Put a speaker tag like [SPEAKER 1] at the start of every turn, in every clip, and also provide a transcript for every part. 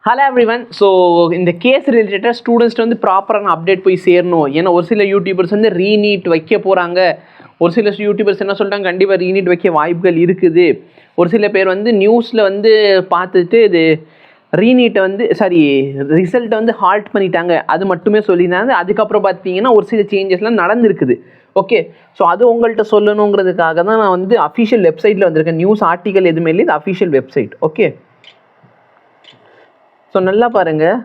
[SPEAKER 1] Hello everyone. So இந்த case ரிலேட்டடாக ஸ்டூடெண்ட்ஸ்ட்டு வந்து ப்ராப்பரான அப்டேட் போய் சேரணும். ஏன்னா ஒரு சில யூடியூபர்ஸ் வந்து ரீநீட் வைக்க போகிறாங்க. ஒரு சில யூடியூபர்ஸ் என்ன சொல்லிட்டாங்க, கண்டிப்பாக ரீநீட் வைக்க வாய்ப்புகள் இருக்குது. ஒரு சில பேர் வந்து நியூஸில் வந்து பார்த்துட்டு இது ரீநீட்டை வந்து ரிசல்ட்டை வந்து ஹால்ட் பண்ணிட்டாங்க, அது மட்டுமே சொல்லியிருந்தாங்க. அதுக்கப்புறம் பார்த்தீங்கன்னா ஒரு சில சேஞ்சஸ்லாம் நடந்திருக்குது. ஓகே, ஸோ அது உங்கள்கிட்ட சொல்லணுங்கிறதுக்காக தான் நான் வந்து அஃபிஷியல் வெப்சைட்டில் வந்திருக்கேன். நியூஸ் ஆர்டிக்கல் எதுவுமே இல்லை, இது அஃபிஷியல் வெப்சைட். ஓகே, ஸோ நல்லா பாருங்கள்,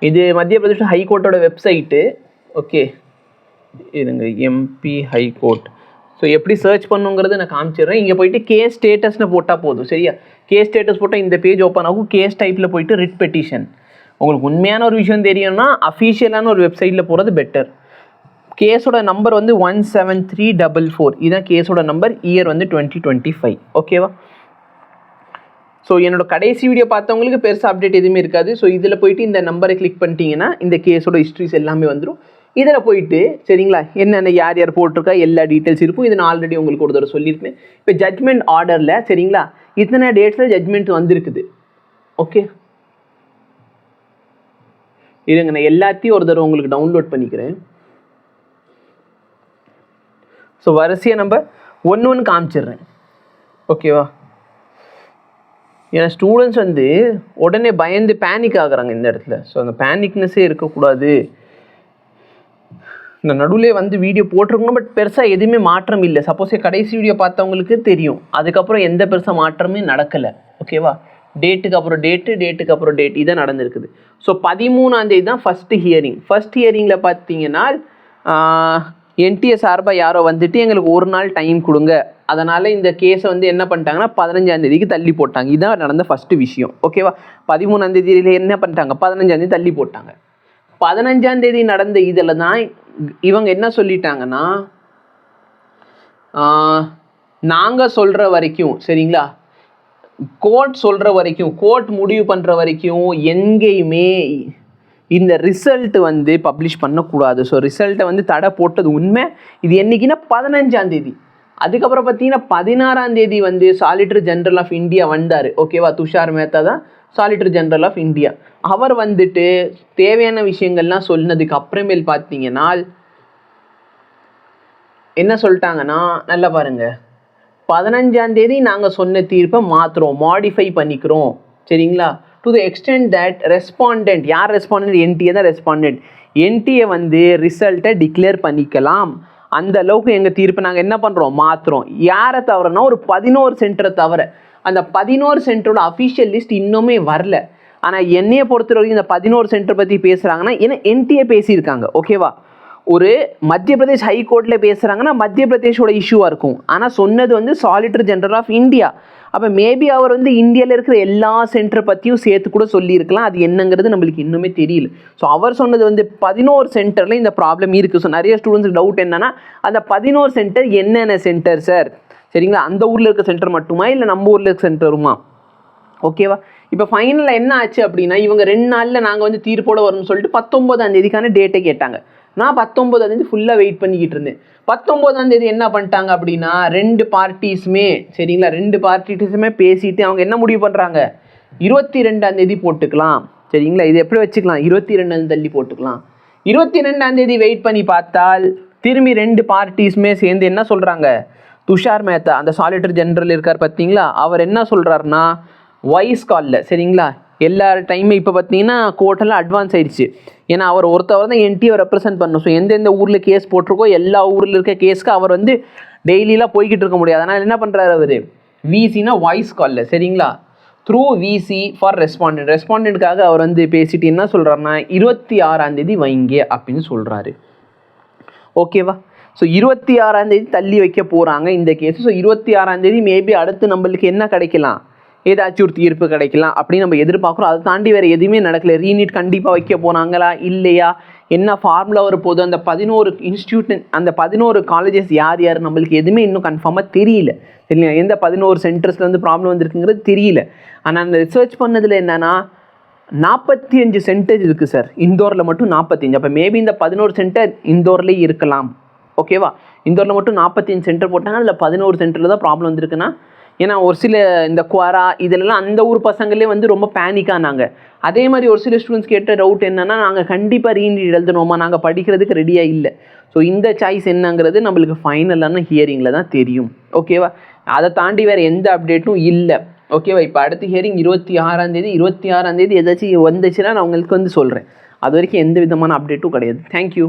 [SPEAKER 1] இது மத்திய பிரதேஷ் ஹைகோர்ட்டோட வெப்சைட்டு. ஓகே இருங்க, எம்பி ஹைகோர்ட். ஸோ எப்படி சர்ச் பண்ணுங்கிறது நான் காமிச்சிடுறேன். இங்கே போயிட்டு கேஸ் ஸ்டேட்டஸ்னு போட்டால் போதும். சரியா, கேஸ் ஸ்டேட்டஸ் போட்டால் இந்த பேஜ் ஓப்பன் ஆகும். கேஸ் டைப்பில் போயிட்டு ரிட் பெட்டிஷன். உங்களுக்கு உண்மையான ஒரு விஷயம் தெரியும்னா அஃபிஷியலான ஒரு வெப்சைட்டில் போகிறது பெட்டர். கேஸோட நம்பர் வந்து 17344. இதுதான் கேஸோட நம்பர். இயர் வந்து 2025. ஓகேவா? ஸோ என்னோட கடைசி வீடியோ பார்த்தவங்களுக்கு பெருசாக அப்டேட் எதுவுமே இருக்காது. ஸோ இதில் போயிட்டு இந்த நம்பரை கிளிக் பண்ணிட்டீங்கன்னா இந்த கேஸோட ஹிஸ்ட்ரிஸ் எல்லாமே வந்துடும். இதில் போயிட்டு சரிங்களா, என்னென்ன யார் யார் போட்டிருக்கா எல்லா டீட்டெயில்ஸ் இருக்கும். இது நான் ஆல்ரெடி உங்களுக்கு ஒரு தடவை சொல்லியிருப்பேன். இப்போ ஜட்மெண்ட் ஆர்டரில் சரிங்களா, இத்தனை டேட்ஸில் ஜட்மெண்ட் வந்திருக்குது. ஓகே இருங்க, நான் எல்லாத்தையும் ஒரு தடவை உங்களுக்கு டவுன்லோட் பண்ணிக்கிறேன். ஸோ வரிசையாக நம்ம ஒன்று காமிச்சிடுறேன். ஓகேவா? ஏன்னா ஸ்டூடெண்ட்ஸ் வந்து உடனே பயந்து பேனிக் ஆகுறாங்க இந்த இடத்துல. ஸோ அந்த பேனிக்னஸே இருக்கக்கூடாது. இந்த நடுவில் வந்து வீடியோ போட்டிருக்கணும், பட் பெருசாக எதுவுமே மாற்றம் இல்லை. சப்போஸ் கடைசி வீடியோ பார்த்தவங்களுக்கு தெரியும், அதுக்கப்புறம் எந்த பெருசாக மாற்றமே நடக்கலை. ஓகேவா? டேட்டுக்கு அப்புறம் டேட்டுக்கு அப்புறம் டேட் இதான் நடந்திருக்குது. ஸோ 13ஆம் தேதி தான் ஃபஸ்ட்டு ஹியரிங். ஃபஸ்ட் ஹியரிங்கில் பார்த்தீங்கன்னா என்டிஏ சார்பாக யாரோ வந்துட்டு எங்களுக்கு ஒரு நாள் டைம் கொடுங்க, அதனால் இந்த கேஸை வந்து என்ன பண்ணிட்டாங்கன்னா 15ஆம் தேதிக்கு தள்ளி போட்டாங்க. இதுதான் நடந்த ஃபஸ்ட்டு விஷயம். ஓகேவா? 13ஆம் தேதியில் என்ன பண்ணிட்டாங்க, 15ஆம் தேதி தள்ளி போட்டாங்க. 15ஆம் தேதி நடந்த இதில் தான் இவங்க என்ன சொல்லிட்டாங்கன்னா, நாங்கள் சொல்கிற வரைக்கும் சரிங்களா, கோர்ட் சொல்கிற வரைக்கும், கோர்ட் முடிவு பண்ணுற வரைக்கும் எங்கேயுமே இந்த ரிசல்ட்டு வந்து பப்ளிஷ் பண்ணக்கூடாது. ஸோ ரிசல்ட்டை வந்து தடை போட்டது உண்மை. இது என்றைக்குன்னா 15ஆம் தேதி. அதுக்கப்புறம் பார்த்தீங்கன்னா 16ஆம் தேதி வந்து சாலிட்டர் ஜெனரல் ஆஃப் இந்தியா வந்தார். ஓகேவா? துஷார் மேத்தா தான் சாலிட்டர் ஜெனரல் ஆஃப் இந்தியா. அவர் வந்துட்டு தேவையான விஷயங்கள்லாம் சொன்னதுக்கு அப்புறமேல் பார்த்தீங்கன்னா என்ன சொல்லிட்டாங்கன்னா, நல்லா பாருங்கள், 15ஆம் தேதி நாங்கள் சொன்ன தீர்ப்பை மாற்றுறோம், மாடிஃபை பண்ணிக்கிறோம். சரிங்களா? To the extent that respondent, யார் ரெஸ்பாண்டன்ட், என்டிஏ தான் ரெஸ்பாண்டன்ட். என்டிஏ வந்து ரிசல்ட்டை டிக்ளேர் பண்ணிக்கலாம். அந்த அளவுக்கு எங்கள் தீர்ப்பை நாங்கள் என்ன பண்ணுறோம், மாற்றுறோம். யாரை தவிரனா ஒரு 11 சென்டரை தவிர. அந்த 11 சென்டரோட அஃபிஷியல் லிஸ்ட் இன்னுமே வரல. ஆனால் என்னையை பொறுத்த வரைக்கும் இந்த 11 சென்டர் பற்றி பேசுகிறாங்கன்னா ஏன்னா என்டிஏ பேசியிருக்காங்க. ஓகேவா? ஒரு மத்திய பிரதேஷ் ஹைகோர்ட்டில் பேசுகிறாங்கன்னா மத்திய பிரதேஷோட இஷ்யூவாக இருக்கும். ஆனால் சொன்னது வந்து சாலிட்டர் ஜெனரல் ஆஃப் இந்தியா. அப்போ மேபி அவர் வந்து இந்தியாவில் இருக்கிற எல்லா சென்டரை பற்றியும் சேர்த்து கூட சொல்லியிருக்கலாம். அது என்னங்கிறது நம்மளுக்கு இன்னுமே தெரியல. ஸோ அவர் சொன்னது வந்து 11 சென்டரில் இந்த ப்ராப்ளம் இருக்குது. ஸோ நிறைய ஸ்டூடெண்ட்ஸுக்கு டவுட் என்னன்னா, அந்த 11 சென்டர் என்னென்ன சென்டர் சார்? சரிங்களா, அந்த ஊரில் இருக்க சென்டர் மட்டுமா இல்லை நம்ம ஊரில் இருக்க சென்டருமா? ஓகேவா? இப்போ ஃபைனலில் என்ன ஆச்சு அப்படின்னா, இவங்க 2 நாளில் நாங்கள் வந்து தீர்ப்போட வரும்னு சொல்லிட்டு 19ஆம் தேதிக்கான டேட்டை கேட்டாங்க. நான் 19ஆம் தேதி ஃபுல்லாக வெயிட் பண்ணிக்கிட்டு இருந்தேன். 19ஆம் தேதி என்ன பண்ணிட்டாங்க அப்படின்னா, 2 பார்ட்டிஸுமே சரிங்களா, 2 பார்ட்டிஸுமே பேசிட்டு அவங்க என்ன முடிவு பண்ணுறாங்க, 22ஆம் தேதி போட்டுக்கலாம். சரிங்களா, இது எப்படி வச்சுக்கலாம், 22ஆம் தள்ளி போட்டுக்கலாம். 22ஆம் தேதி வெயிட் பண்ணி பார்த்தால் திரும்பி 2 பார்ட்டிஸுமே சேர்ந்து என்ன சொல்கிறாங்க, துஷார் மேத்தா அந்த சாலிட்டர் ஜெனரல் இருக்கார் பார்த்தீங்களா, அவர் என்ன சொல்கிறாருன்னா வாய்ஸ் காலில் சரிங்களா, எல்லா டைமே இப்போ பார்த்தீங்கன்னா கோர்ட்டெல்லாம் அட்வான்ஸ் ஆயிடுச்சு. ஏன்னா அவர் ஒருத்தவர் தான் என்டிஏ ரெப்ரசென்ட் பண்ணணும். ஸோ எந்தெந்த ஊரில் கேஸ் போட்டிருக்கோ எல்லா ஊரில் இருக்க கேஸ்க்கு அவர் வந்து டெய்லியெலாம் போய்கிட்டு இருக்க முடியாது. அதனால் என்ன பண்ணுறாரு அவர், விசினா வாய்ஸ் காலில் சரிங்களா, த்ரூ விசி ஃபார் ரெஸ்பாண்டன்ட்காக அவர் வந்து பேசிட்டு என்ன சொல்கிறாருன்னா 26ஆம் தேதி வைங்க அப்படின்னு சொல்கிறாரு. ஓகேவா? ஸோ 26ஆம் தேதி தள்ளி வைக்க போகிறாங்க இந்த கேஸ். ஸோ 26ஆம் தேதி மேபி அடுத்து நம்மளுக்கு என்ன கிடைக்கலாம், ஏதாச்சும் ஒரு தீர்ப்பு கிடைக்கலாம் அப்படின்னு நம்ம எதிர்பார்க்குறோம். அதை தாண்டி வேறு எதுவுமே நடக்கல. ரீநீட் கண்டிப்பாக வைக்க போகிறாங்களா இல்லையா, என்ன ஃபார்முலா வரப்போகுது, அந்த 11 இன்ஸ்டியூட் அந்த 11 காலேஜஸ் யார் யார் நம்மளுக்கு எதுவுமே இன்னும் கன்ஃபார்மாக தெரியல. சரிங்களா, எந்த 11 சென்டர்ஸில் வந்து ப்ராப்ளம் வந்துருக்குங்கிறது தெரியல. ஆனால் அந்த ரிசர்ச் பண்ணதில் என்னென்னா 45 சென்டர் இருக்குது சார், இந்தோரில் மட்டும் 45. அப்போ மேபி இந்த 11 சென்டர் இந்தோர்லேயே இருக்கலாம். ஓகேவா? இந்தோரில் மட்டும் 45 சென்டர் போட்டாங்க, அதில் 11 சென்டரில் தான் ப்ராப்ளம் வந்துருக்குன்னா ஏன்னா ஒரு சில இந்த குவாரா இதிலெல்லாம் அந்த ஊர் பசங்களே வந்து ரொம்ப பேனிக்கானாங்க. அதே மாதிரி ஒரு சில ஸ்டூடெண்ட்ஸ் கேட்ட டவுட் என்னன்னா, நாங்கள் கண்டிப்பாக ரீநீட் எழுதணுமா, நாங்கள் படிக்கிறதுக்கு ரெடியாக இல்லை. ஸோ இந்த சாய்ஸ் என்னங்கிறது நம்மளுக்கு ஃபைனலான ஹியரிங்கில் தான் தெரியும். ஓகேவா? அதை தாண்டி வேறு எந்த அப்டேட்டும் இல்லை. ஓகேவா? இப்போ அடுத்த ஹியரிங் 26ஆம் தேதி ஏதாச்சும் வந்துச்சுன்னா நான் உங்களுக்கு வந்து சொல்கிறேன். அது வரைக்கும் எந்த விதமான அப்டேட்டும் கிடையாது. தேங்க்யூ.